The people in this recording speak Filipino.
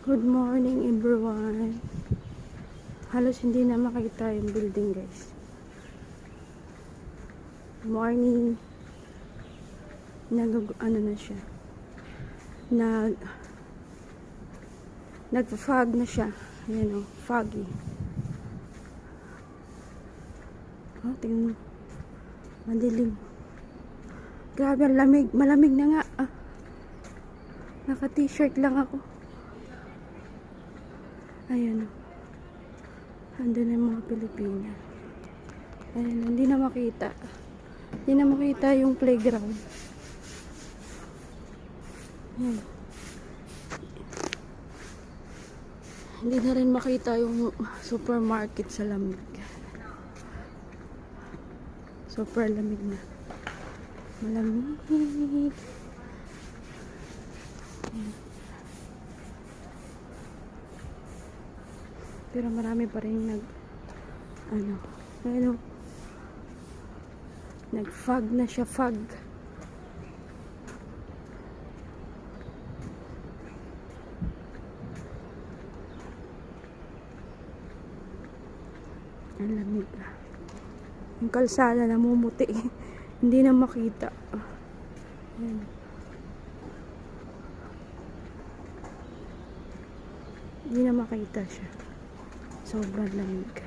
Good morning everyone. Halos hindi na makita yung building guys. Morning. Ano na siya. Nag-fog na siya. Ayan o, foggy. Oh, tingnan mo. Madilim. Grabe, ang lamig. Malamig na nga. Naka-t-shirt lang ako. Ayan o. Andun yung mga Pilipina. Ayan, hindi na makita. Hindi na makita yung playground. Ayan. Hindi na rin makita yung supermarket sa lamig. Super lamig na. Malamig. Ayan. Pero marami pa rin nag-fog na siya, fog. Ang lamig. Ang kalsada namumuti. Hindi na makita. Ayan. Hindi na makita siya. Sobrang lamig.